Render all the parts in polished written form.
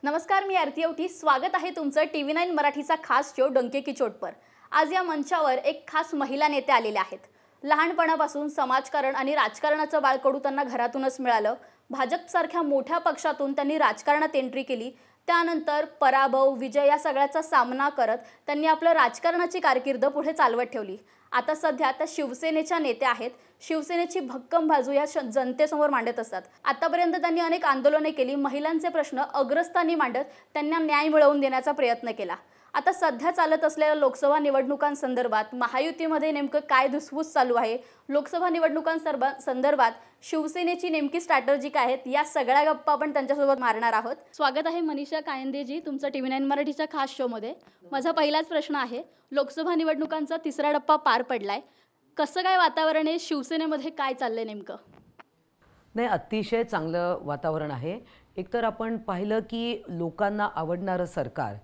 नमस्कार, मी आरती औटी. स्वागत आहे तुमचं TV9 मराठीचा खास शो डंके की चोट पर. आज या मंचावर एक खास महिला नेते आलेले आहेत. लहानपणापासून समाजकारण आणि राजकारणाचं बाळकडू त्यांना घरातूनच मिळालं. भाजपसारख्या मोठ्या पक्षातून त्यांनी राजकारणात एंट्री केली. त्यानंतर पराभव विजय या सगळ्याचा सामना करत त्यांनी आपलं राजकारणाची कारकीर्द पुढे चालवत ठेवली. आता सध्या त्या शिवसेनेच्या नेत्या आहेत. शिवसेनेची भक्कम बाजू या जनतेसमोर मांडत असतात. आतापर्यंत त्यांनी अनेक आंदोलने केली. महिलांचे प्रश्न अग्रस्थानी मांडत त्यांना न्याय मिळवून देण्याचा प्रयत्न केला. आता सध्या चालत असलेल्या लोकसभा निवडणुकांसंदर्भात महायुतीमध्ये नेमकं काय धुसफूस चालू आहे, लोकसभा निवडणुकांसंदर्भात शिवसेनेची नेमकी स्ट्रॅटेजी काय आहेत, या सगळ्या गप्पा आपण त्यांच्यासोबत मारणार आहोत. स्वागत आहे मनीषा कायंदेजी तुमचं TV9 मराठीच्या खास शोमध्ये. माझा पहिलाच प्रश्न आहे, लोकसभा निवडणुकांचा तिसरा टप्पा पार पडलाय, कसं काय वातावरण आहे शिवसेनेमध्ये, काय चाललंय नेमकं? नाही, अतिशय चांगलं वातावरण आहे. एकतर आपण पाहिलं की लोकांना आवडणारं सरकार,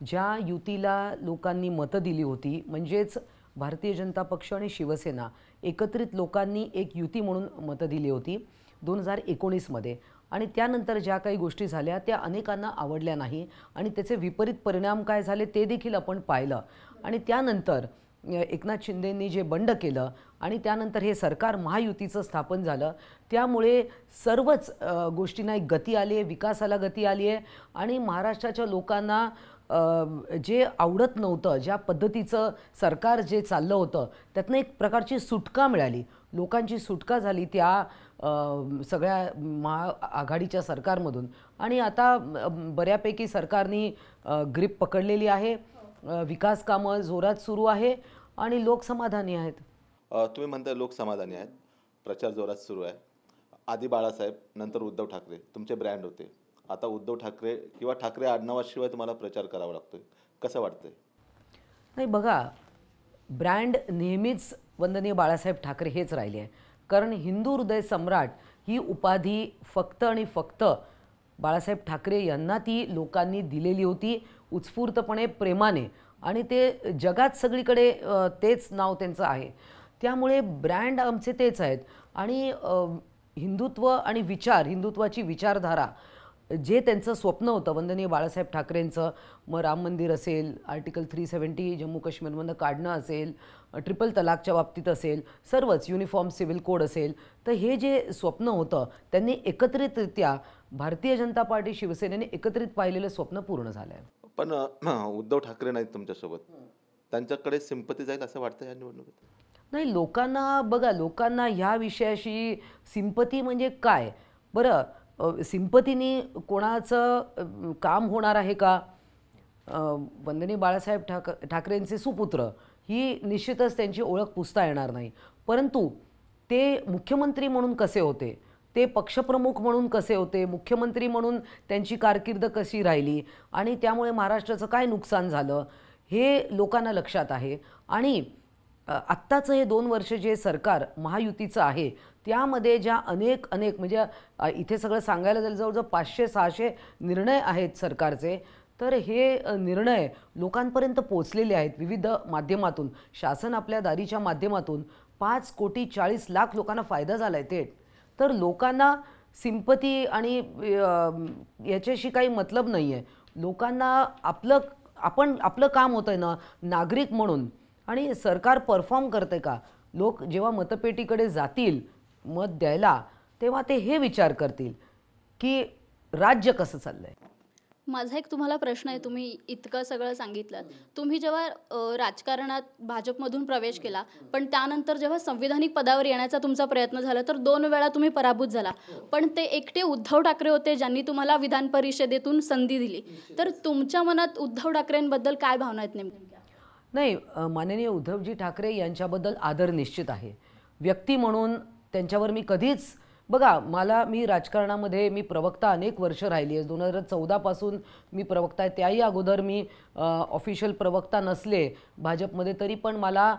ज्या युतीला लोकांनी मतं दिली होती, म्हणजेच भारतीय जनता पक्ष आणि शिवसेना एकत्रित लोकांनी एक युती म्हणून मतं दिली होती 2019 मध्ये, आणि त्यानंतर ज्या काही गोष्टी झाल्या त्या अनेकांना आवडल्या नाही आणि त्याचे विपरीत परिणाम काय झाले ते देखील आपण पाहिलं. आणि त्यानंतर एकनाथ शिंदेंनी जे बंड केलं आणि त्यानंतर हे सरकार महायुतीचं स्थापन झालं, त्यामुळे सर्वच गोष्टींना एक गती आली आहे, विकासाला गती आली आहे. आणि महाराष्ट्राच्या लोकांना जे आवडत नव्हतं, ज्या पद्धतीचं सरकार जे चाललं होतं, त्यातनं एक प्रकारची सुटका मिळाली, लोकांची सुटका झाली त्या सगळ्या महाआघाडीच्या सरकारमधून. आणि आता बऱ्यापैकी सरकारने ग्रीप पकडलेली आहे, विकास कामं जोरात सुरू आहे आणि लोक समाधानी आहेत. तुम्ही म्हणता लोक समाधानी आहेत, प्रचार जोरात सुरू आहे. आधी बाळासाहेब, नंतर उद्धव ठाकरे तुमचे ब्रँड होते. आता उद्धव ठाकरे किंवा ठाकरे आडनावाशिवाय तुम्हाला प्रचार करावा लागतोय, कसं वाटतंय? नाही बघा, ब्रँड नेहमीच वंदनीय बाळासाहेब ठाकरे हेच राहिले आहे. कारण हिंदू हृदय सम्राट ही उपाधी फक्त आणि फक्त बाळासाहेब ठाकरे यांना ती लोकांनी दिलेली होती, उत्स्फूर्तपणे प्रेमाने, आणि ते जगात सगळीकडे तेच नाव त्यांचं आहे. त्यामुळे ब्रँड आमचे तेच आहेत. आणि हिंदुत्व आणि विचार, हिंदुत्वाची विचारधारा, जे त्यांचं स्वप्न होतं वंदनीय बाळासाहेब ठाकरेंचं, मग राम मंदिर असेल, आर्टिकल 370 जम्मू काश्मीरमधनं काढणं असेल, ट्रिपल तलाकच्या बाबतीत असेल, सर्वच युनिफॉर्म सिव्हिल कोड असेल, तर हे जे स्वप्न होतं त्यांनी एकत्रितरित्या भारतीय जनता पार्टी शिवसेनेने एकत्रित पाहिलेलं स्वप्न पूर्ण झालं आहे. पण उद्धव ठाकरे नाहीत तुमच्यासोबत, त्यांच्याकडे सिंपती जाईल असं वाटतं या निवडणुकीत? नाही, लोकांना बघा, लोकांना ह्या विषयाशी सिंपती म्हणजे काय बरं, सिंपतीने कोणाचं काम होणार आहे का? वंदनीय बाळासाहेब ठाकरेंचे सुपुत्र ही निश्चितच त्यांची ओळख पुसता येणार नाही. परंतु ते मुख्यमंत्री म्हणून कसे होते, ते पक्षप्रमुख म्हणून कसे होते, मुख्यमंत्री म्हणून त्यांची कारकीर्द कशी राहिली आणि त्यामुळे महाराष्ट्राचं काय नुकसान झालं हे लोकांना लक्षात आहे. आणि आत्ताचं हे 2 वर्ष जे सरकार महायुतीचं आहे त्यामध्ये ज्या अनेक म्हणजे इथे सगळं सांगायला जाईल जवळजवळ 500-600 निर्णय आहेत सरकारचे, तर हे निर्णय लोकांपर्यंत पोचलेले आहेत विविध माध्यमातून. शासन आपल्या दारीच्या माध्यमातून 5,40,00,000 लोकांना फायदा झाला आहे थेट. तर लोकांना सिंपती आणि याच्याशी काही मतलब नाही आहे. लोकांना आपलं काम होतं आहे ना नागरिक म्हणून, आणि सरकार परफॉर्म करते का. लोक जेव्हा मतपेटीकडे जातील मत द्यायला, तेव्हा ते हे विचार करतील की राज्य कसं चाललंय. माझा एक तुम्हाला प्रश्न आहे, तुम्ही इतकं सगळं सांगितलं, तुम्ही जेव्हा राजकारणात भाजपमधून प्रवेश केला, पण त्यानंतर जेव्हा संविधानिक पदावर येण्याचा तुमचा प्रयत्न झाला तर 2 वेळा तुम्ही पराभूत झाला. पण ते एकटे उद्धव ठाकरे होते ज्यांनी तुम्हाला विधान परिषदेतून संधी दिली. तर तुमच्या मनात उद्धव ठाकरेंबद्दल काय भावना आहेत नेमक्या? नाही, माननीय उद्धवजी ठाकरे यांच्याबद्दल आदर निश्चित आहे. व्यक्ती म्हणून त्यांच्यावर मी कधीच, बघा, मी राजकारणामध्ये मी प्रवक्ता अनेक वर्ष राहिली आहे. 2014 पासून मी प्रवक्ता आहे. त्याही अगोदर मी ऑफिशियल प्रवक्ता नसले भाजपमध्ये, तरी पण मला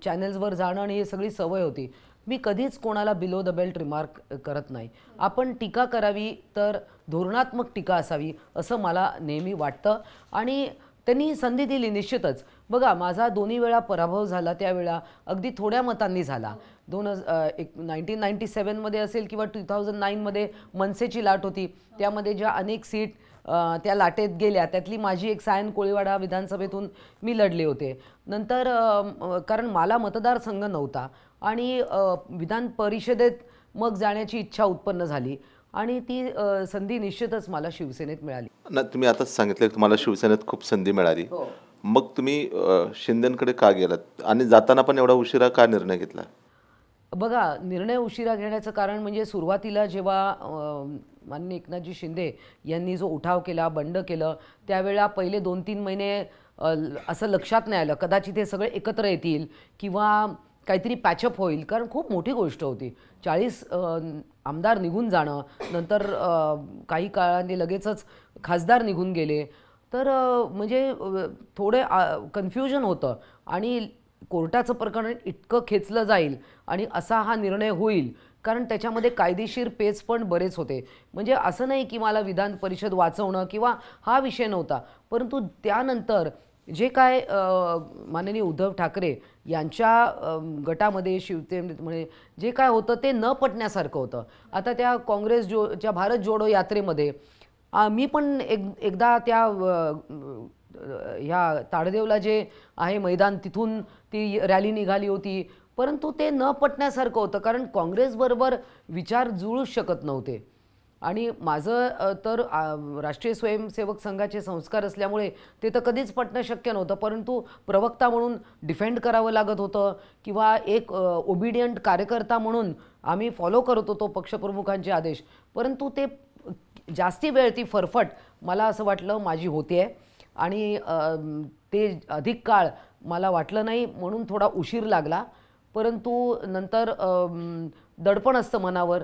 चॅनल्सवर जाणं आणि हे सगळी सवय होती. मी कधीच कोणाला बिलो द बेल्ट रिमार्क करत नाही. आपण टीका करावी तर धोरणात्मक टीका असावी असं मला नेहमी वाटतं. आणि त्यांनी संधी दिली निश्चितच. बघा, माझा दोन्ही वेळा पराभव झाला, त्यावेळा अगदी थोड्या मतांनी झाला. 1997मध्ये असेल किंवा 2009मध्ये मनसेची लाट होती, त्यामध्ये ज्या अनेक सीट त्या लाटेत गेल्या, त्यातली माझी एक सायन कोळीवाडा विधानसभेतून मी लढले होते. नंतर कारण मला मतदारसंघ नव्हता आणि विधान परिषदेत मग जाण्याची इच्छा उत्पन्न झाली आणि ती संधी निश्चितच मला शिवसेनेत मिळाली. ना, तुम्ही आताच सांगितलं की तुम्हाला शिवसेनेत खूप संधी मिळाली. मग तुम्ही शिंदेंकडे का गेलात आणि जाताना पण एवढा उशिरा का निर्णय घेतला? बघा, निर्णय उशिरा घेण्याचं कारण म्हणजे सुरुवातीला जेव्हा माननीय एकनाथजी शिंदे यांनी जो उठाव केला, बंड केलं, त्यावेळेला पहिले 2-3 महिने असं लक्षात नाही आलं कदाचित हे सगळे एकत्र येतील किंवा काहीतरी पॅचअप होईल, कारण खूप मोठी गोष्ट होती. 40 आमदार निघून जाणं, नंतर काही काळाने लगेचच खासदार निघून गेले, तर म्हणजे थोडे कन्फ्युजन होतं आणि कोर्टाचं प्रकरण इतकं खेचलं जाईल आणि असा हा निर्णय होईल, कारण त्याच्यामध्ये कायदेशीर पेच पण बरेच होते. म्हणजे असं नाही की मला विधान परिषद वाचवणं किंवा हा विषय नव्हता, परंतु त्यानंतर जे काय माननीय उद्धव ठाकरे यांच्या गटामध्ये शिवसेनेमध्ये जे काय होतं ते न पटण्यासारखं होतं. आता त्या काँग्रेसच्या भारत जोडो यात्रेमध्ये मी पण एकदा त्या ह्या ताडदेवला जे आहे मैदान, तिथून ती रॅली निघाली होती, परंतु ते न पटण्यासारखं होतं, कारण काँग्रेसबरोबर विचार जुळूच शकत नव्हते. आणि माझं तर राष्ट्रीय स्वयंसेवक संघाचे संस्कार असल्यामुळे ते तर कधीच पटणं शक्य नव्हतं, परंतु प्रवक्ता म्हणून डिफेंड करावं लागत होतं किंवा एक ओबिडियंट कार्यकर्ता म्हणून आम्ही फॉलो करत होतो पक्षप्रमुखांचे आदेश, परंतु ते जास्ती वेळ ती फरफट मला असं वाटलं माझी होते आणि ते अधिक काळ मला वाटलं नाही, म्हणून थोडा उशीर लागला. परंतु नंतर दडपण असतं मनावर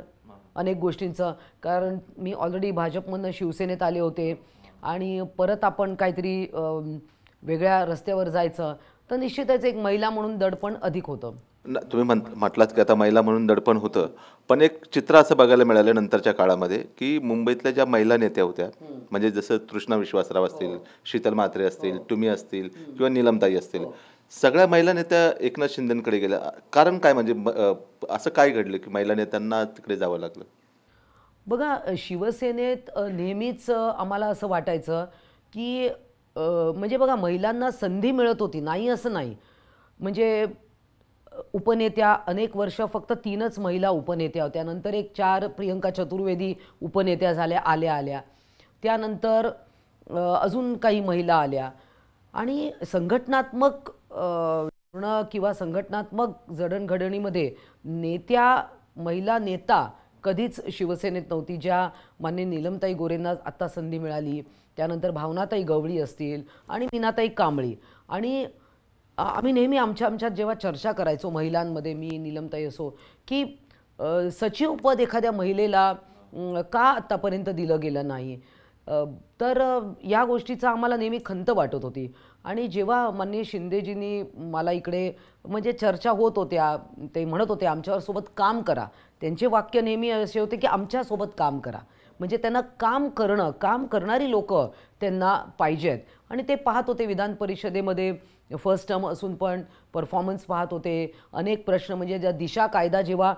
अनेक गोष्टींचं, कारण मी ऑलरेडी भाजपमधनं शिवसेनेत आले होते आणि परत आपण काहीतरी वेगळ्या रस्त्यावर जायचं, तर निश्चितच एक महिला म्हणून दडपण अधिक होतं. तुम्ही म्हटलात की आता महिला म्हणून दडपण होतं, पण एक चित्र असं बघायला मिळालं नंतरच्या काळामध्ये की मुंबईतल्या ज्या महिला नेत्या होत्या, म्हणजे जसं तृष्णा विश्वासराव असतील, शीतल म्हात्रे असतील, तुम्ही असतील किंवा नीलमताई असतील, सगळ्या महिला नेत्या एकनाथ शिंदेंकडे गेल्या. कारण काय, म्हणजे असं काय घडलं की महिला नेत्यांना तिकडे जावं लागलं? बघा, शिवसेनेत नेहमीच आम्हाला असं वाटायचं की म्हणजे बघा, महिलांना संधी मिळत होती, नाही असं नाही. म्हणजे उपनेत्या अनेक वर्ष फक्त 3च महिला उपनेत्या होत्या, नंतर एक 4 प्रियंका चतुर्वेदी उपनेत्या झाल्या आल्या, त्यानंतर अजून काही महिला आल्या आणि संघटनात्मक किंवा संघटनात्मक जडणघडणीमध्ये महिला नेता कधीच शिवसेनेत नव्हती. ज्या मान्य नीलमताई गोरेंना आत्ता संधी मिळाली, त्यानंतर भावनाताई गवळी असतील आणि मीनाताई कांबळी, आणि आम्ही नेहमी आमच्यात जेव्हा चर्चा करायचो महिलांमध्ये, मी नीलमताई असो, की सचिव पद एखाद्या महिलेला का आत्तापर्यंत दिलं गेलं नाही, तर या गोष्टीचा आम्हाला नेहमी खंत वाटत होती. आणि जेव्हा माननीय शिंदेजींनी मला इकडे म्हणजे चर्चा होत होत्या, ते म्हणत होते आमच्यावर सोबत काम करा, त्यांचे वाक्य नेहमी असे होते की आमच्यासोबत काम करा, म्हणजे त्यांना काम करणारी लोक त्यांना पाहिजेत. आणि ते पाहत होते विधान परिषदेमध्ये फर्स्ट टर्म असून पण परफॉर्मन्स पाहत होते. अनेक प्रश्न, म्हणजे ज्या दिशा कायदा जेव्हा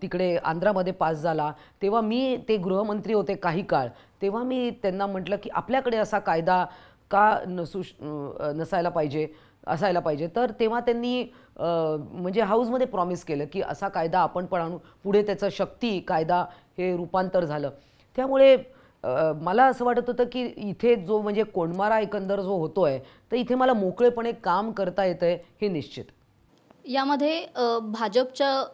तिकडे आंध्रामध्ये पास झाला, तेव्हा मी ते गृहमंत्री होते काही काळ, तेव्हा मी त्यांना म्हटलं की आपल्याकडे असा कायदा का असायला पाहिजे. तर तेव्हा त्यांनी म्हणजे हाऊसमध्ये प्रॉमिस केलं की असा कायदा आपण पण आणू. पुढे त्याचं शक्ती कायदा हे रूपांतर झालं. त्यामुळे मला असं वाटत होतं की इथे जो म्हणजे कोंडमारा एकंदर जो होतोय, तर इथे मला मोकळेपणे काम करता येतंय हे निश्चित. यामध्ये भाजपच्या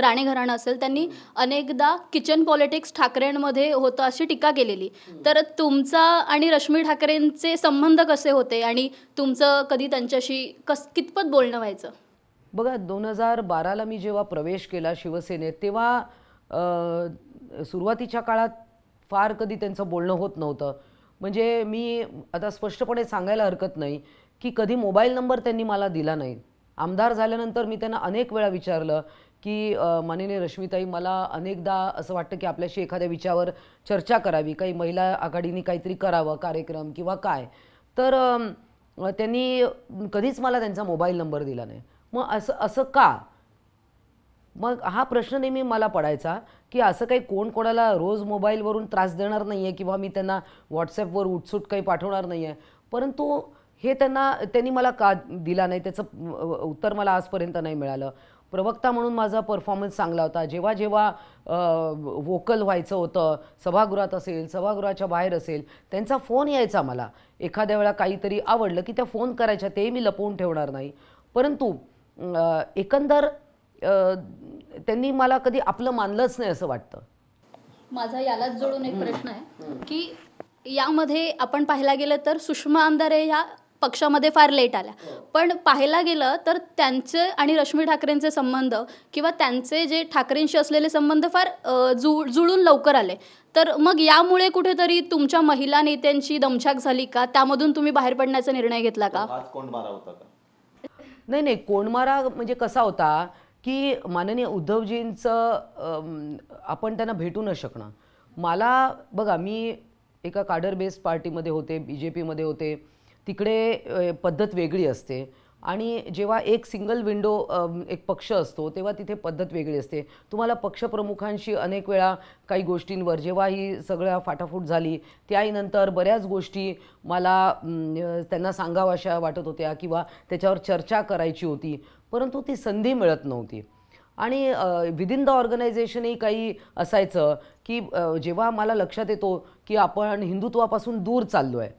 राणे घराणं असेल, त्यांनी अनेकदा किचन पॉलिटिक्स ठाकरेंमध्ये होतं अशी टीका केलेली. तर तुमचा आणि रश्मी ठाकरेंचे संबंध कसे होते आणि तुमचं कधी त्यांच्याशी कितपत बोलणं व्हायचं? बघा, 2012ला मी जेव्हा प्रवेश केला शिवसेनेत, तेव्हा सुरुवातीच्या काळात फार कधी त्यांचं बोलणं होत नव्हतं. म्हणजे मी आता स्पष्टपणे सांगायला हरकत नाही की कधी मोबाईल नंबर त्यांनी मला दिला नाही. आमदार झाल्यानंतर मी त्यांना अनेक वेळा विचारलं की माननीय रश्मीताई, मला अनेकदा असं वाटतं की आपल्याशी एखाद्या विषयावर चर्चा करावी, काही महिला आघाडीने काहीतरी करावं कार्यक्रम किंवा काय. तर त्यांनी कधीच मला त्यांचा मोबाईल नंबर दिला नाही. मग असं असं का? मग हा प्रश्न नेहमी मला पडायचा की असं काही कोण कोणाला रोज मोबाईलवरून त्रास देणार नाही आहे किंवा मी त्यांना व्हॉट्सॲपवर उठसूट काही पाठवणार नाही आहे, परंतु हे त्यांनी मला का दिला नाही त्याचं उत्तर मला आजपर्यंत नाही मिळालं. प्रवक्ता म्हणून माझा परफॉर्मन्स चांगला होता. जेव्हा जेव्हा वोकल व्हायचं होतं, सभागृहात असेल, सभागृहाच्या बाहेर असेल, त्यांचा फोन यायचा मला. एखाद्या वेळा काहीतरी आवडलं की त्या फोन करायच्या, तेही मी लपवून ठेवणार नाही. परंतु एकंदर त्यांनी मला कधी आपलं मानलंच नाही असं वाटतं. माझा यालाच जोडून एक प्रश्न आहे की यामध्ये आपण पाहायला गेलं तर सुषमा अंधारे ह्या पक्षामध्ये फार लेट आल्या, पण पाहायला गेलं तर त्यांचे आणि रश्मी ठाकरेंचे संबंध किंवा त्यांचे जे ठाकरेंशी असलेले संबंध फार जुळून लवकर आले. तर मग यामुळे कुठेतरी तुमच्या महिला नेत्यांची दमछाक झाली का? त्यामधून तुम्ही बाहेर पडण्याचा निर्णय घेतला का? हाच कोंडमारा होता का? नाही, कोंडमारा म्हणजे कसा होता की माननीय उद्धवजींचं आपण त्यांना भेटू न शकणं. मला बघा, मी एका काडर बेस्ड पार्टीमध्ये होते, BJPमध्ये होते. तिकडे पद्धत वेगळी असते आणि जेव्हा एक सिंगल विंडो एक पक्ष असतो तेव्हा तिथे पद्धत वेगळी असते. तुम्हाला पक्षप्रमुखांशी अनेक वेळा काही गोष्टींवर, जेव्हा ही सगळ्या फाटाफूट झाली त्यानंतर बऱ्याच गोष्टी मला त्यांना सांगाव्याशा वाटत होत्या किंवा त्याच्यावर चर्चा करायची होती, परंतु ती संधी मिळत नव्हती. आणि विदिन द ऑर्गनायझेशनही काही असायचं की जेव्हा मला लक्षात येतो की आपण हिंदुत्वापासून दूर चाललो आहे,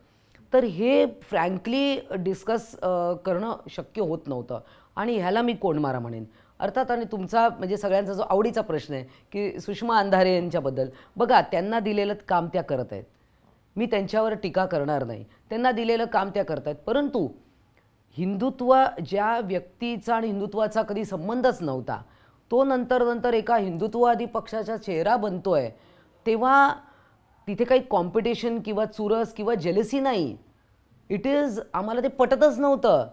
तर हे फ्रँकली डिस्कस करणं शक्य होत नव्हतं. आणि ह्याला मी कोंडमारा म्हणेन. अर्थात आणि तुमचा म्हणजे सगळ्यांचा जो आवडीचा प्रश्न आहे की सुषमा अंधारे यांच्याबद्दल, बघा त्यांना दिलेलं काम त्या करत आहेत. मी त्यांच्यावर टीका करणार नाही, त्यांना दिलेलं काम त्या करत आहेत. परंतु हिंदुत्व ज्या व्यक्तीचा आणि हिंदुत्वाचा कधी संबंधच नव्हता, तो नंतर एका हिंदुत्ववादी पक्षाचा चेहरा बनतोय, तेव्हा तिथे काही कॉम्पिटिशन किंवा चुरस किंवा जेलसी नाही. इट इज आम्हाला ते पटतच नव्हतं.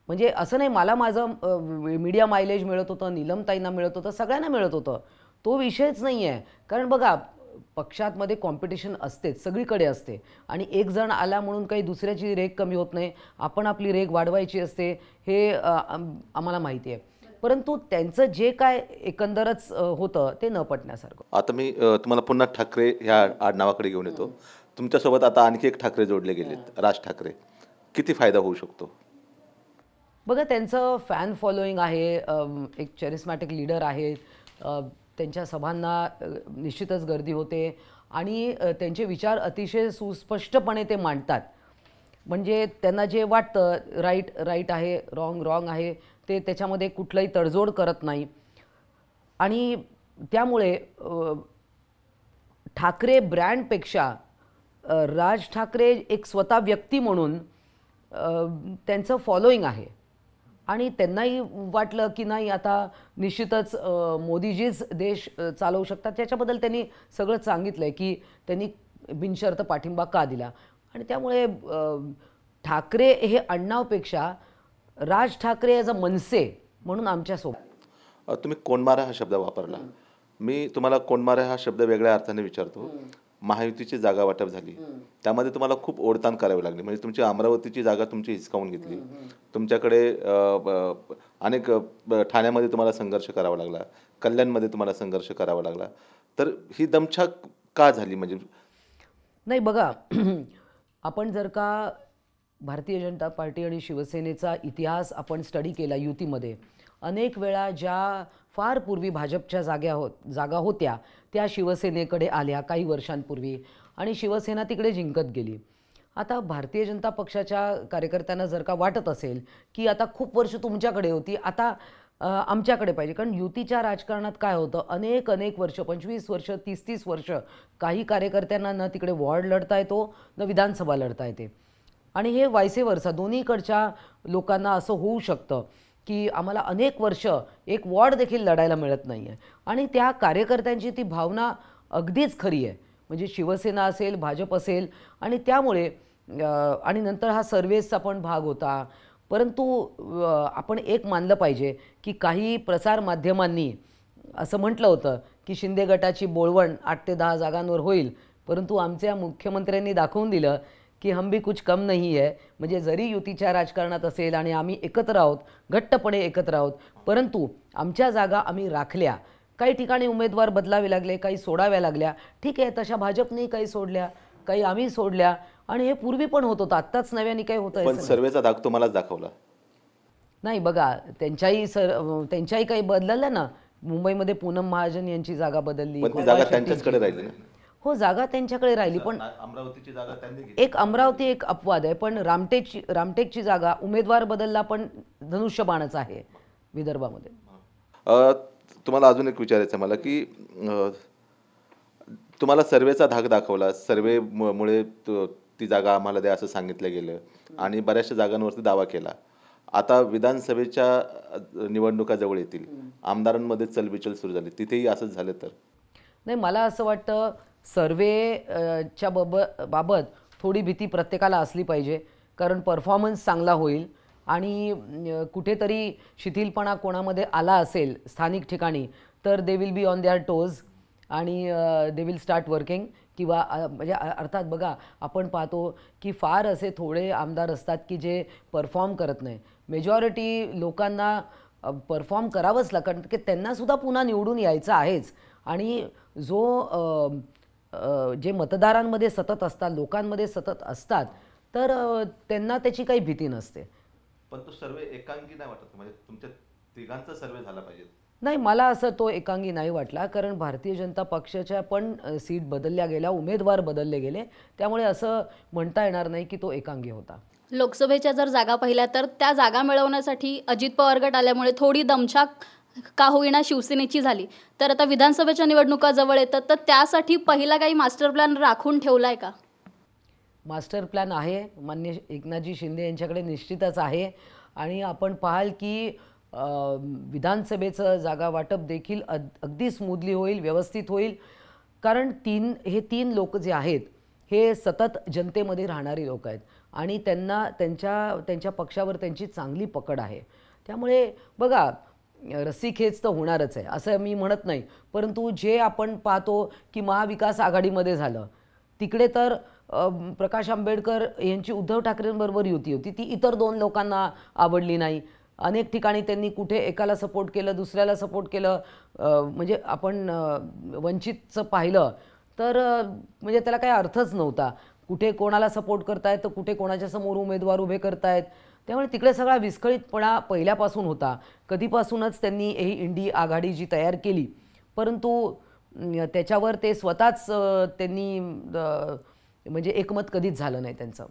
म्हणजे असं नाही मला माझं मीडिया मायलेज मिळत होतं, नीलमताईंना मिळत होतं, सगळ्यांना मिळत होतं, तो विषयच नाही आहे. कारण बघा, पक्षातमध्ये कॉम्पिटिशन असतेच, सगळीकडे असते. आणि एक जण आला म्हणून काही दुसऱ्याची रेग कमी होत नाही. आपण आपली रेग वाढवायची असते, हे आम्हाला माहिती आहे. परंतु त्यांचं जे काय एकंदरच होतं ते न पटण्यासारखं. आता मी तुम्हाला पुन्हा ठाकरे ह्या आडनावाकडे घेऊन येतो. तुमच्यासोबत आता आणखी एक ठाकरे जोडले गेलेत, राज ठाकरे. किती फायदा होऊ शकतो? बघा, त्यांचं फॅन फॉलोईंग आहे, एक चॅरिस्मॅटिक लीडर आहे. त्यांच्या सभांना निश्चितच गर्दी होते आणि त्यांचे विचार अतिशय सुस्पष्टपणे ते मांडतात. म्हणजे त्यांना जे वाटतं राईट आहे, रॉंग आहे, ते त्याच्यामध्ये कुठलंही तडजोड करत नाही. आणि त्यामुळे ठाकरे ब्रँडपेक्षा राज ठाकरे एक स्वतः व्यक्ती म्हणून त्यांचं फॉलोईंग आहे. आणि त्यांनाही वाटलं की नाही, आता निश्चितच मोदीजीच देश चालवू शकतात. त्याच्याबद्दल त्यांनी सगळं सांगितलं आहे की त्यांनी बिनशर्त पाठिंबा का दिला. आणि त्यामुळे ठाकरे हे आडनावपेक्षा राज ठाकरे ॲज अ मनसे म्हणून आमच्यासोबत. तुम्ही कोंडमारा हा शब्द वापरला. मी तुम्हाला कोंडमारा हा शब्द वेगळ्या अर्थाने विचारतो. महायुतीची जागा वाटप झाली, त्यामध्ये तुम्हाला खूप ओढताण करावी लागली. म्हणजे तुमची अमरावतीची जागा तुमची हिसकावून घेतली. तुमच्याकडे अनेक ठाण्यामध्ये तुम्हाला संघर्ष करावा लागला, कल्याणमध्ये तुम्हाला संघर्ष करावा लागला. तर ही दमछाक का झाली? म्हणजे नाही, बघा, आपण जर का भारतीय जनता पार्टी आणि शिवसेनेचा इतिहास आपण स्टडी केला युतीमध्ये, अनेक वेळा ज्या फार पूर्वी भाजपच्या जागा होत्या त्या शिवसेनेकडे आल्या काही वर्षांपूर्वी आणि शिवसेना तिकडे जिंकत गेली. आता भारतीय जनता पक्षाच्या कार्यकर्त्यांना जर का वाटत असेल की आता खूप वर्ष तुमच्याकडे होती, आता आमच्याकडे पाहिजे, कारण युतीच्या राजकारणात काय होतं, अनेक वर्ष, 25 वर्ष, 30 वर्ष काही कार्यकर्त्यांना न तिकडे वॉर्ड लढता येतो न विधानसभा लढता येते. आणि हे वायसे वर्सा दोन्हीकडच्या लोकांना असं होऊ शकतं की आम्हाला अनेक वर्ष एक वॉर्ड देखील लढायला मिळत नाही आहे. आणि त्या कार्यकर्त्यांची ती भावना अगदीच खरी आहे. म्हणजे शिवसेना असेल, भाजप असेल, आणि त्यामुळे आणि नंतर हा सर्व्हेचा पण भाग होता. परंतु आपण एक मानलं पाहिजे की काही प्रसारमाध्यमांनी असं म्हटलं होतं की शिंदे गटाची बोळवण 8 ते 10 जागांवर होईल, परंतु आमच्या मुख्यमंत्र्यांनी दाखवून दिलं की हम भी कुछ कम नाही आहे, म्हणजे जरी युतीच्या राजकारणात असेल आणि आम्ही एकत्र आहोत, घट्टपणे एकत्र आहोत, परंतु आमच्या जागा आम्ही राखल्या. काही ठिकाणी उमेदवार बदलावे लागले, काही सोडाव्या लागल्या. ठीक आहे, तशा भाजपने काही सोडल्या, काही आम्ही सोडल्या आणि हे पूर्वी पण होत होतं, आत्ताच नव्याने काही होतं पण सर्वेचा दाग तुम्हालाच दाखवला. नाही. बघा, त्यांच्याही काही बदललं ना. मुंबईमध्ये पूनम महाजन यांची जागा बदलली, पण ती गोपाळ जागा शेट्टींची. त्यांच्याचकडे राहिली ना. हो, जागा त्यांच्याकडे राहिली, पण अमरावतीची जागा त्यांनी घेतली. एक अमरावती एक अपवाद आहे, पण रामटेकची जागा उमेदवार बदलला पण धनुष्यबाणच आहे विदर्भामध्ये. तुम्हाला अजून एक विचारायचं आहे मला की तुम्हाला सर्वेचा धाक दाखवला, सर्वे मुळे ती जागा आम्हाला द्या असं सांगितलं गेलं आणि बऱ्याचशा जागांवरती दावा केला. आता विधानसभेच्या निवडणुका जवळ येतील, आमदारांमध्ये चलबिचल सुरू झाली, तिथेही असंच झालं तर? नाही, मला असं वाटतं सर्वेच्या बाबत थोडी भीती प्रत्येकाला असली पाहिजे, कारण परफॉर्मन्स चांगला होईल आणि कुठेतरी शिथिलपणा कोणामध्ये आला असेल स्थानिक ठिकाणी तर they will be on their toes आणि दे विल स्टार्ट वर्किंग. किंवा म्हणजे अर्थात बघा, आपण पाहतो की फार असे थोडे आमदार असतात की जे परफॉर्म करत नाही. मेजॉरिटी लोकांना परफॉर्म करावंच लागतं, कारण की त्यांनासुद्धा पुन्हा निवडून यायचं आहेच. आणि जे मतदारांमध्ये सतत असतात, लोकांमध्ये सतत असतात, तर त्यांना त्याची काही भीती नसते. पण तो सर्वे एकांगी नाही वाटत, म्हणजे तुमच्या तिघांचा सर्वे झाला पाहिजे. नाही, मला असं तो एकांगी नाही वाटला, कारण भारतीय जनता पक्षाच्या पण सीट बदलल्या गेल्या, उमेदवार बदलले गेले, त्यामुळे असं म्हणता येणार नाही की तो एकांगी होता. लोकसभेच्या जर जागा पाहिल्या तर त्या जागा मिळवण्यासाठी अजित पवार गट आल्यामुळे थोडी दमछाक का होईना शिवसेनेची झाली. तर आता विधानसभेच्या निवडणुका जवळ येतात, तर त्यासाठी पहिला काही मास्टर प्लॅन राखून ठेवलाय का? मास्टर प्लॅन आहे, माननीय एकनाथजी शिंदे यांच्याकडे निश्चितच आहे. आणि आपण पाहाल की विधानसभेचं जागा वाटप देखील अगदी स्मूथली होईल, व्यवस्थित होईल, कारण हे तीन लोक जे आहेत हे सतत जनतेमध्ये राहणारी लोक आहेत आणि त्यांना त्यांच्या पक्षावर त्यांची चांगली पकड आहे. त्यामुळे बघा, रस्सीखेच तर होणारच आहे असं मी म्हणत नाही, परंतु जे आपण पाहतो की महाविकास आघाडीमध्ये झालं, तिकडे तर प्रकाश आंबेडकर यांची उद्धव ठाकरेंबरोबर युती होती, ती इतर दोन लोकांना आवडली नाही. अनेक ठिकाणी त्यांनी कुठे एकाला सपोर्ट केलं, दुसऱ्याला सपोर्ट केलं. म्हणजे आपण वंचितचं पाहिलं तर म्हणजे त्याला काही अर्थच नव्हता. कुठे कोणाला सपोर्ट करतायत तर कुठे कोणाच्या समोर उमेदवार उभे करतायत. त्यामुळे तिकडे सगळा विस्कळीतपणा पहिल्यापासून होता. कधीपासूनच त्यांनी ही इंडी आघाडी जी तयार केली, परंतु त्याच्यावर ते स्वतःच त्यांनी म्हणजे एकमत कधीच झालं नाही त्यांचं.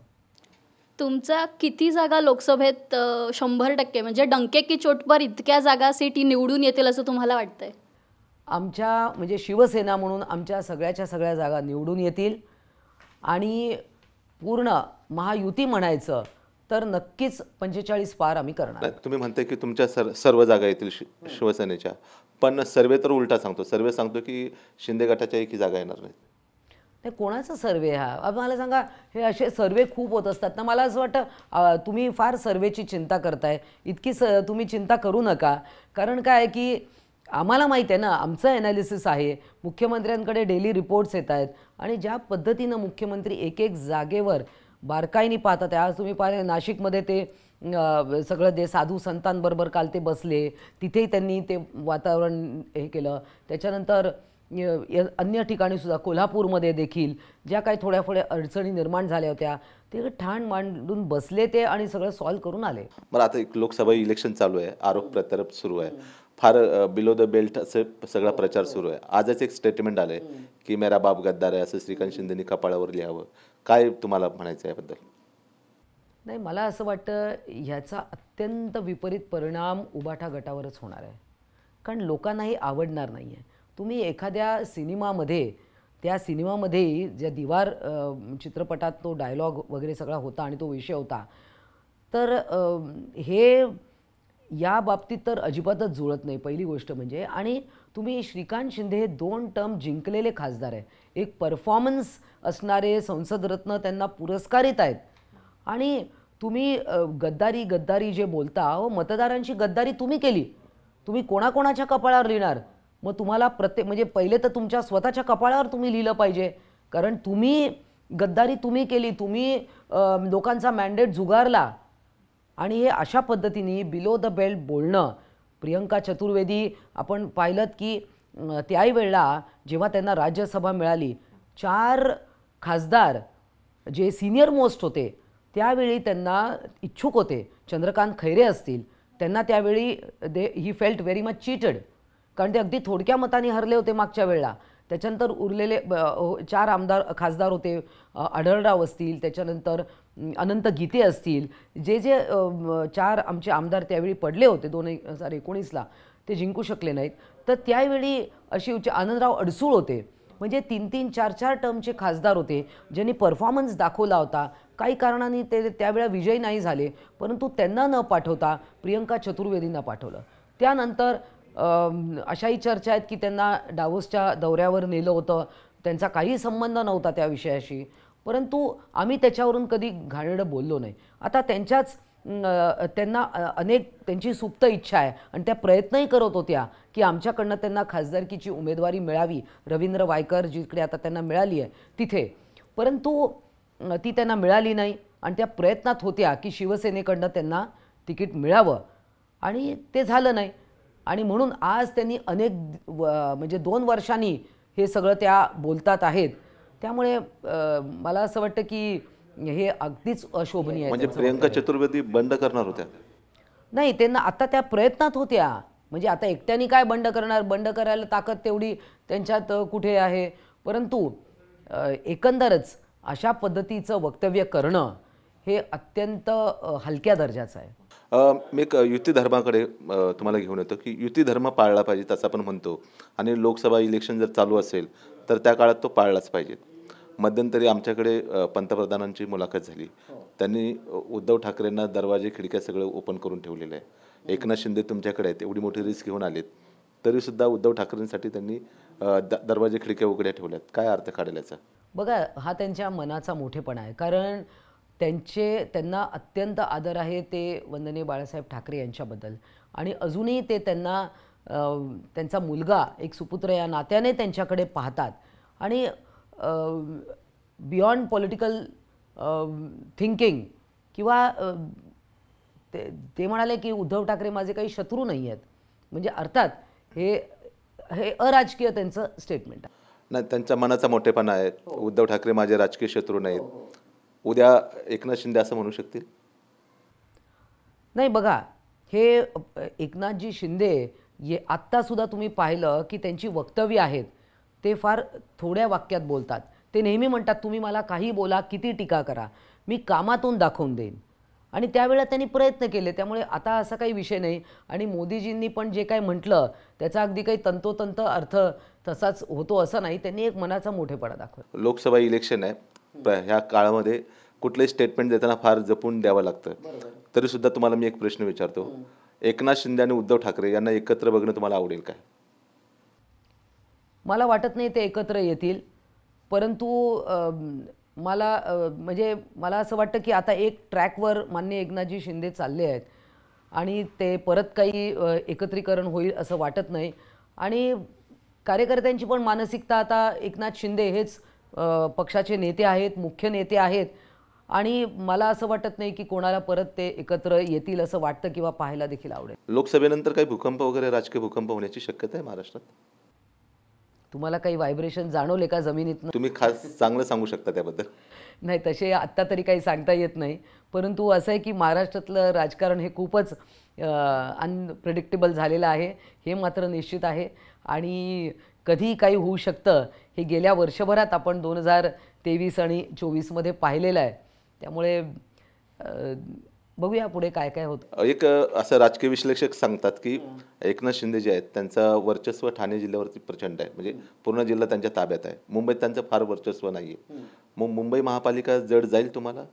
तुमचा किती जागा लोकसभेत 100% म्हणजे डंके की चोटपर इतक्या जागा सीटी निवडून येतील असं तुम्हाला वाटतंय? आमच्या म्हणजे शिवसेना म्हणून आमच्या सगळ्या जागा निवडून येतील आणि पूर्ण महायुती म्हणायचं तर नक्कीच 45 पार आम्ही करणार. तुम्ही म्हणताय की तुमच्या सर्व जागा येतील शिवसेनेच्या, पण सर्वे तर उलटा सांगतो. सर्वे सांगतो की शिंदे गटाच्या एकही जागा येणार नाहीत. नाही, कोणाचा सर्वे हा? अब मला सांगा, हे असे सर्वे खूप होत असतात ना. मला असं वाटतं तुम्ही फार सर्वेची चिंता करताय. इतकी तुम्ही चिंता करू नका, कारण काय की आम्हाला माहीत आहे ना, आमचं ॲनालिसिस आहे, मुख्यमंत्र्यांकडे डेली रिपोर्ट्स येत आहेत आणि ज्या पद्धतीनं मुख्यमंत्री एक एक जागेवर बारकाईने पाहतात. आज तुम्ही पाहिले नाशिकमध्ये ते सगळं जे साधू संतांबरोबर काल ते बसले, तिथेही त्यांनी ते वातावरण हे केलं. त्याच्यानंतर अन्य ठिकाणी सुद्धा कोल्हापूरमध्ये देखील ज्या काही थोड्या अडचणी निर्माण झाल्या होत्या ते ठाण मांडून बसले ते आणि सगळं सॉल्व्ह करून आले. मला आता एक लोकसभा इलेक्शन चालू आहे, आरोप प्रत्यारोप सुरू आहे, फार बिलो द बेल्ट असे सगळा प्रचार सुरू आहे. आजच एक स्टेटमेंट आलं आहे की मेरा बाप गद्दार आहे असं श्रीकांत शिंदेनी कपाळावर लिहावं. काय तुम्हाला म्हणायचं आहे याबद्दल? नाही, मला असं वाटतं ह्याचा अत्यंत विपरीत परिणाम उबाठा गटावरच होणार आहे, कारण लोकांनाही आवडणार नाही आहे. तुम्ही एखाद्या सिनेमामध्ये, त्या सिनेमामध्ये ज्या दिवार चित्रपटात तो डायलॉग वगैरे सगळा होता आणि तो विषय होता, तर हे या बाबतीत तर अजिबातच जुळत नाही पहिली गोष्ट म्हणजे. आणि तुम्ही श्रीकांत शिंदे हे 2 टर्म जिंकलेले खासदार आहे, एक परफॉर्मन्स असणारे संसदरत्न त्यांना पुरस्कारित आहेत आणि तुम्ही गद्दारी जे बोलता, मतदारांची गद्दारी तुम्ही केली. तुम्ही कोणाकोणाच्या कपाळावर लिहिणार? मग तुम्हाला म्हणजे पहिले तर तुमच्या स्वतःच्या कपाळावर तुम्ही लिहिलं पाहिजे, कारण तुम्ही गद्दारी तुम्ही केली, तुम्ही लोकांचा मॅन्डेट झुगारला. आणि हे अशा पद्धतीने बिलो द बेल्ट बोलणं. प्रियंका चतुर्वेदी आपण पाहिलं की त्याही वेळेला जेव्हा त्यांना राज्यसभा मिळाली, 4 खासदार जे सिनियर मोस्ट होते त्यावेळी त्यांना इच्छुक होते, चंद्रकांत खैरे असतील, त्यांना त्यावेळी he felt very much cheated, कारण ते अगदी थोडक्या मताने हरले होते मागच्या वेळेला. त्याच्यानंतर उरलेले 4 खासदार होते, आढळराव असतील, त्याच्यानंतर अनंत गीते असतील, जे 4 आमचे आमदार त्यावेळी पडले होते 2019ला, ते जिंकू शकले नाहीत. तर त्यावेळी अशी आनंदराव अडसूळ होते. म्हणजे 3-3, 4-4 टर्मचे खासदार होते ज्यांनी परफॉर्मन्स दाखवला होता. काही कारणांनी ते त्यावेळेला विजयी नाही झाले, परंतु त्यांना न पाठवता प्रियंका चतुर्वेदींना पाठवलं. त्यानंतर अशाही चर्चा आहेत की त्यांना डावोसच्या दौऱ्यावर नेलं होतं, त्यांचा काही संबंध नव्हता त्या विषयाशी, परंतु आम्ही त्याच्यावरून कधी घाणेरडं बोललो नाही. आता त्यांना त्यांची सुप्त इच्छा आहे आणि त्या प्रयत्नही करत होत्या की आमच्याकडनं त्यांना खासदारकीची उमेदवारी मिळावी, रवींद्र वायकर जिकडे आता त्यांना मिळाली आहे तिथे, परंतु ती त्यांना मिळाली नाही. आणि त्या प्रयत्नात होत्या की शिवसेनेकडनं त्यांना तिकीट मिळावं आणि ते झालं नाही. आणि म्हणून आज त्यांनी म्हणजे 2 वर्षांनी हे सगळं त्या बोलतात आहेत. त्यामुळे मला असं वाटतं की हे अगदीच अशोभनीय आहे. म्हणजे प्रियंका चतुर्वेदी बंड करणार होत्या? नाही, त्यांना आता त्या प्रयत्नात होत्या. म्हणजे आता एकट्याने काय बंड करणार, बंड करायला ताकद तेवढी त्यांच्यात कुठे आहे. परंतु एकंदरच अशा पद्धतीचं वक्तव्य करणं हे अत्यंत हलक्या दर्जाचं आहे. मी एक युती धर्माकडे तुम्हाला घेऊन येतो की युती धर्म पाळला पाहिजे तसं आपण म्हणतो, आणि लोकसभा इलेक्शन जर चालू असेल तर त्या काळात तो पाळलाच पाहिजे. मध्यंतरी आमच्याकडे पंतप्रधानांची मुलाखत झाली, त्यांनी उद्धव ठाकरेंना दरवाजे खिडक्या सगळं ओपन करून ठेवलेलं आहे. एकनाथ शिंदे तुमच्याकडे आहेत, एवढी मोठी रिस्क घेऊन आलेत, तरीसुद्धा उद्धव ठाकरेंसाठी त्यांनी दरवाजे खिडक्या उघड्या ठेवल्यात. काय अर्थ काढेल याचा? बघा, हा त्यांच्या मनाचा मोठेपणा आहे. कारण त्यांना अत्यंत आदर आहे ते वंदनीय बाळासाहेब ठाकरे यांच्याबद्दल, आणि अजूनही ते त्यांचा मुलगा एक सुपुत्र या नात्याने त्यांच्याकडे पाहतात. आणि बियॉन्ड पॉलिटिकल थिंकिंग किंवा ते म्हणाले की उद्धव ठाकरे माझे काही शत्रू नाही आहेत. म्हणजे अर्थात हे अराजकीय त्यांचं स्टेटमेंट आहे. नाही, त्यांच्या मनाचा मोठेपणा आहे. उद्धव ठाकरे माझे राजकीय शत्रू नाहीत. उद्या एकनाथ शिंदे असं म्हणू शकतील? नाही, बघा, हे एकनाथजी शिंदे आत्तासुद्धा तुम्ही पाहिलं की त्यांची वक्तव्य आहेत ते फार थोड्या वाक्यात बोलतात. ते नेहमी म्हणतात तुम्ही मला काही बोला, किती टीका करा, मी कामातून दाखवून देईन. आणि त्यावेळेला त्यांनी प्रयत्न केले, त्यामुळे आता असा काही विषय नाही. आणि मोदीजींनी पण जे काही म्हटलं त्याचा अगदी काही तंतोतंत अर्थ तसाच होतो असं नाही. त्यांनी एक मनाचा मोठेपणा दाखवला. लोकसभा इलेक्शन आहे, ह्या काळामध्ये कुठलंही स्टेटमेंट देताना फार जपून द्यावं लागतं. तरीसुद्धा तुम्हाला मी एक प्रश्न विचारतो, एकनाथ शिंदे आणि उद्धव ठाकरे यांना एकत्र बघणं तुम्हाला आवडेल काय? मला वाटत नाही ते एकत्र येतील, परंतु मला असं वाटतं की आता एक ट्रॅकवर माननीय एकनाथजी शिंदे चालले आहेत आणि ते परत काही एकत्रीकरण होईल असं वाटत नाही. आणि कार्यकर्त्यांची पण मानसिकता आता एकनाथ शिंदे हेच पक्षाचे नेते आहेत, मुख्य नेते आहेत, आणि मला असं वाटत नाही की कोणाला परत ते एकत्र येतील असं वाटतं किंवा पाहायला देखील आवडेल. लोकसभेनंतर काही भूकंप वगैरे, राजकीय भूकंप होण्याची शक्यता आहे महाराष्ट्रात? तुम्हाला काही व्हायब्रेशन जाणवले का जमिनीतनं? तुम्ही खास चांगलं सांगू शकता त्याबद्दल? नाही, तसे आत्ता तरी काही सांगता येत नाही. परंतु असं आहे की महाराष्ट्रातलं राजकारण हे खूपच अनप्रेडिक्टेबल झालेलं आहे, हे मात्र निश्चित आहे. आणि कधी काही होऊ शकतं हे गेल्या वर्षभरात आपण 2023 आणि 24मध्ये पाहिलेलं आहे. त्यामुळे बघूया पुढे काय काय होतं. एक असं राजकीय विश्लेषक सांगतात की एकनाथ शिंदे जे आहेत त्यांचं वर्चस्व ठाणे जिल्ह्यावरती प्रचंड आहे, म्हणजे पूर्ण जिल्हा त्यांच्या ताब्यात आहे. मुंबईत त्यांचं फार वर्चस्व नाही आहे. मग मुंबई महापालिका जड जाईल तुम्हाला?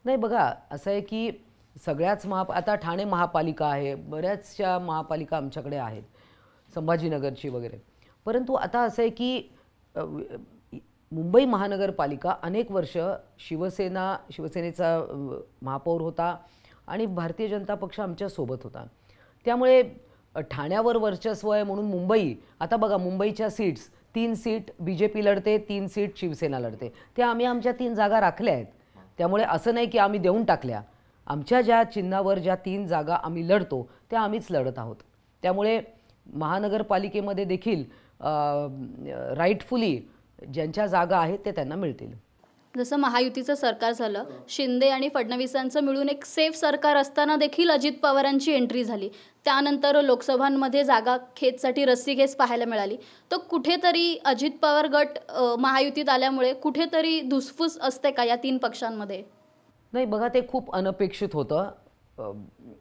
नाही, बघा, असं आहे की सगळ्याच आता ठाणे महापालिका आहे, बऱ्याचशा महापालिका आमच्याकडे आहेत, संभाजीनगरची वगैरे. परंतु आता असं आहे की मुंबई महानगरपालिका अनेक वर्ष शिवसेनेचा महापौर होता आणि भारतीय जनता पक्ष आमच्यासोबत होता. त्यामुळे ठाण्यावर वर्चस्व आहे म्हणून मुंबई, आता बघा मुंबईच्या सीट्स 3 सीट BJP लढते, 3 सीट शिवसेना लढते. त्या आम्ही आमच्या 3 जागा राखल्या आहेत. त्यामुळे असं नाही की आम्ही देऊन टाकल्या. आमच्या ज्या चिन्हावर ज्या 3 जागा आम्ही लढतो त्या आम्हीच लढत आहोत. त्यामुळे महानगरपालिकेमध्ये देखील राईटफुली ज्यांच्या जागा आहेत ते त्यांना मिळतील. जसं महायुतीचं सरकार झालं, शिंदे आणि फडणवीसांचं मिळून एक सेफ सरकार असताना देखील अजित पवारांची एंट्री झाली. त्यानंतर लोकसभांमध्ये जागा खेचसाठी रस्सीखेच पाहायला मिळाली. तर कुठेतरी अजित पवार गट महायुतीत आल्यामुळे कुठेतरी धुसफूस असते का या 3 पक्षांमध्ये? नाही बघा, ते खूप अनपेक्षित होतं.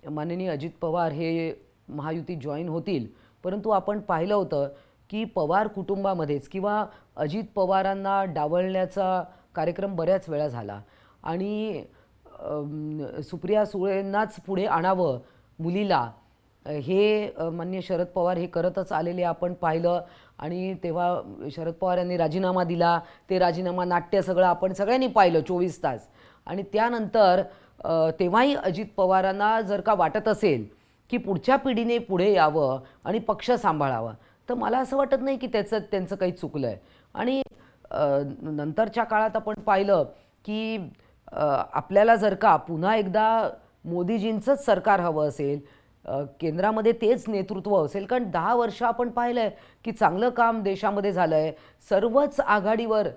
माननीय अजित पवार हे महायुतीत जॉईन होतील, परंतु आपण पाहिलं होतं की पवार कुटुंबामध्येच किंवा अजित पवारांना डावलण्याचा कार्यक्रम बऱ्याच वेळा झाला आणि सुप्रिया सुळेंनाच पुढे आणावं मुलीला, हे माननीय शरद पवार हे करतच आलेले आपण पाहिलं. आणि तेव्हा शरद पवार यांनी राजीनामा दिला, ते राजीनामा नाट्य सगळं आपण सगळ्यांनी पाहिलं 24 तास. आणि त्यानंतर तेव्हाही अजित पवारांना जर का वाटत असेल की पुढच्या पिढीने पुढे यावं आणि पक्ष सांभाळावा, तर मला असं वाटत नाही की त्यांचं काही चुकलं आहे. आणि नंतरच्या काळात आपण पाहिलं की आपल्याला जर का पुन्हा एकदा मोदीजींचंच सरकार हवं असेल, केंद्रामध्ये तेच नेतृत्व असेल, कारण 10 वर्ष आपण पाहिलं आहे की चांगलं काम देशामध्ये झालं आहे, सर्वच आघाडीवर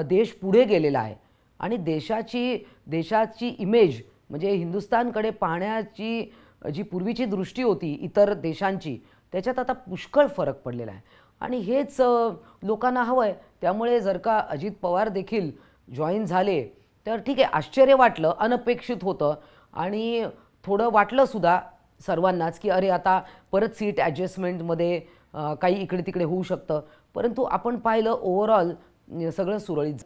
देश पुढे गेलेला आहे. आणि देशाची इमेज म्हणजे हिंदुस्थानकडे पाहण्याची जी पूर्वीची दृष्टी होती इतर देशांची, त्याच्यात आता पुष्कळ फरक पडलेला आहे. आणि हेच लोकांना हवं आहे. त्यामुळे जर का अजित पवार देखील जॉईन झाले तर ठीक आहे, आश्चर्य वाटलं, अनपेक्षित होतं आणि थोडं वाटलं सुद्धा सर्वांनाच की अरे आता परत सीट ॲडजस्टमेंटमध्ये काही इकडे तिकडे होऊ शकतं. परंतु आपण पाहिलं ओव्हरऑल सगळं सुरळीत.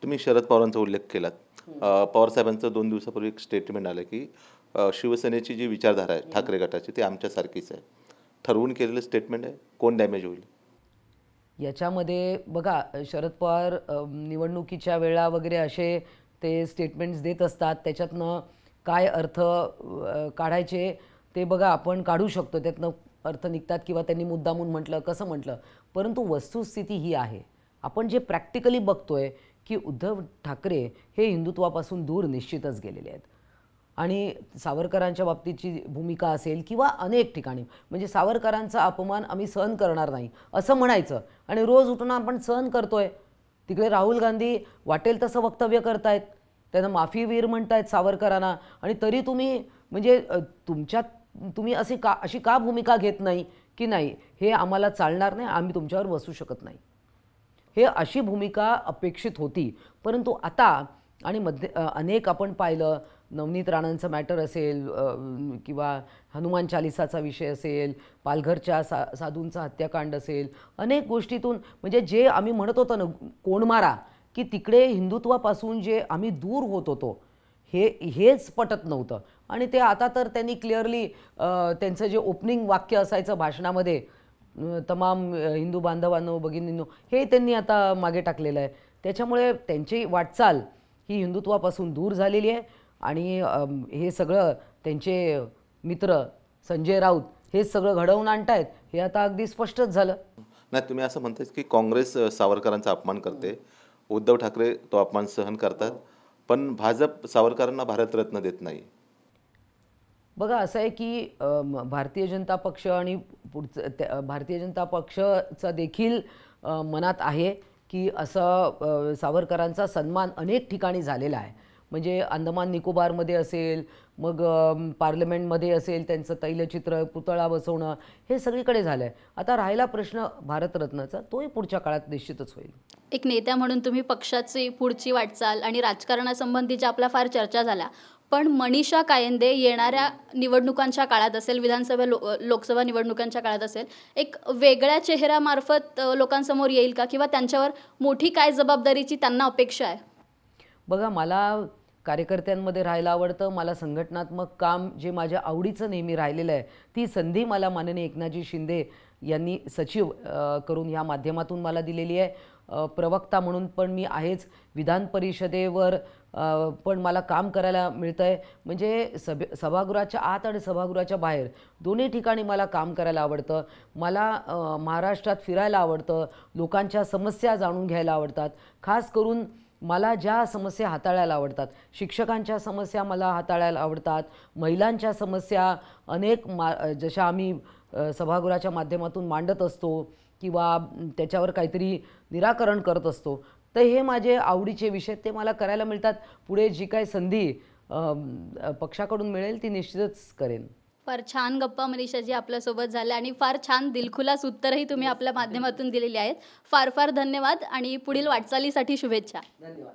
तुम्ही शरद पवारांचा उल्लेख केलात. पवारसाहेबांचं 2 दिवसापूर्वी एक स्टेटमेंट आलं की शिवसेनेची जी विचारधारा आहे ठाकरे गटाची ती आमच्यासारखीच आहे. ठरवून केलेलं स्टेटमेंट आहे, कोण डॅमेज होईल याच्यामध्ये? बघा, शरद पवार निवडणुकीच्या वेळा वगैरे असे ते स्टेटमेंट्स देत असतात. त्याच्यातनं काय अर्थ काढायचे ते बघा आपण काढू शकतो, त्यातनं अर्थ निघतात किंवा त्यांनी मुद्दामून म्हटलं कसं म्हटलं. परंतु वस्तुस्थिती ही आहे, आपण जे प्रॅक्टिकली बघतोय की उद्धव ठाकरे हे हिंदुत्वापासून दूर निश्चितच गेलेले आहेत. आणि सावरकरांच्या बाबतीची भूमिका असेल किंवा अनेक ठिकाणी म्हणजे सावरकरांचा अपमान आम्ही सहन करणार नाही असं म्हणायचं आणि रोज उठून आपण सहन करतोय. तिकडे राहुल गांधी वाटेल तसं वक्तव्य करतायत, त्यांना माफीवीर म्हणतायत सावरकरांना, आणि तरी तुम्ही म्हणजे तुम्ही अशी का भूमिका घेत नाही की नाही हे आम्हाला चालणार नाही, आम्ही तुमच्यावर बसू शकत नाही. हे अशी भूमिका अपेक्षित होती. परंतु आता आणि अनेक आपण पाहिलं, नवनीत राणांचं मॅटर असेल किंवा हनुमान चालिसाचा विषय असेल, पालघरच्या साधूंचा हत्याकांड असेल, अनेक गोष्टीतून म्हणजे जे आम्ही म्हणत होतो ना कोणमारा, की तिकडे हिंदुत्वापासून जे आम्ही दूर होत होतो हेच पटत नव्हतं. आणि ते आता तर त्यांनी क्लिअरली त्यांचं जे ओपनिंग वाक्य असायचं भाषणामध्ये, तमाम हिंदू बांधवांनो भगिनींनो, हे त्यांनी आता मागे टाकलेलं आहे. त्याच्यामुळे त्यांची वाटचाल ही हिंदुत्वापासून दूर झालेली आहे. आणि हे सगळं त्यांचे मित्र संजय राऊत हे सगळं घडवून आणतायत हे आता अगदी स्पष्टच झालं. नाही, तुम्ही असं म्हणताय की काँग्रेस सावरकरांचा अपमान करते, उद्धव ठाकरे तो अपमान सहन करतात, पण भाजप सावरकरांना भारतरत्न देत नाही. बघा, असं आहे की भारतीय जनता पक्ष आणि भारतीय जनता पक्षाचा देखील मनात आहे की असं सावरकरांचा सन्मान अनेक ठिकाणी झालेला आहे. म्हणजे अंदमान निकोबारमध्ये असेल, मग पार्लमेंटमध्ये असेल, त्यांचं तैलचित्र पुतळा बसवणं हे सगळीकडे झालं आहे. आता राहिला प्रश्न भारतरत्नाचा, तोही पुढच्या काळात निश्चितच होईल. एक नेत्या म्हणून तुम्ही पक्षाची पुढची वाटचाल आणि राजकारणासंबंधीच्या आपल्या फार चर्चा झाल्या, पण मनीषा कायंदे येणाऱ्या निवडणुकांच्या काळात असेल, विधानसभा लोकसभा निवडणुकांच्या काळात असेल, एक वेगळ्या चेहऱ्यामार्फत लोकांसमोर येईल का, किंवा त्यांच्यावर मोठी काय जबाबदारीची त्यांना अपेक्षा आहे? बघा, मला कार्यकर्त्यांमध्ये राहायला आवडतं. मला संघटनात्मक काम जे माझ्या आवडीचं नेहमी राहिलेलं आहे, ती संधी मला माननीय एकनाथजी शिंदे यांनी सचिव करून ह्या माध्यमातून मला दिलेली आहे. प्रवक्ता म्हणून पण मी आहेच. विधान परिषदेवर पण मला काम करायला मिळतं आहे. म्हणजे सभागृहाच्या आत आणि सभागृहाच्या बाहेर दोन्ही ठिकाणी मला काम करायला आवडतं. मला महाराष्ट्रात फिरायला आवडतं. लोकांच्या समस्या जाणून घ्यायला आवडतात. खास करून मला ज्या समस्या हाताळायला आवडतात, शिक्षकांच्या समस्या मला हाताळायला आवडतात. महिलांच्या समस्या अनेक जशा आम्ही सभागृहाच्या माध्यमातून मांडत असतो किंवा त्याच्यावर काहीतरी निराकरण करत असतो. तर हे माझे आवडीचे विषय, ते मला करायला मिळतात. पुढे जी काही संधी पक्षाकडून मिळेल ती निश्चितच करेन. फार छान गप्पा मनीषाजी आपल्यासोबत झाल्या आणि फार छान दिलखुलास उत्तरही तुम्ही आपल्या माध्यमातून दिलेली आहेत. फार फार धन्यवाद आणि पुढील वाटचालीसाठी शुभेच्छा. धन्यवाद.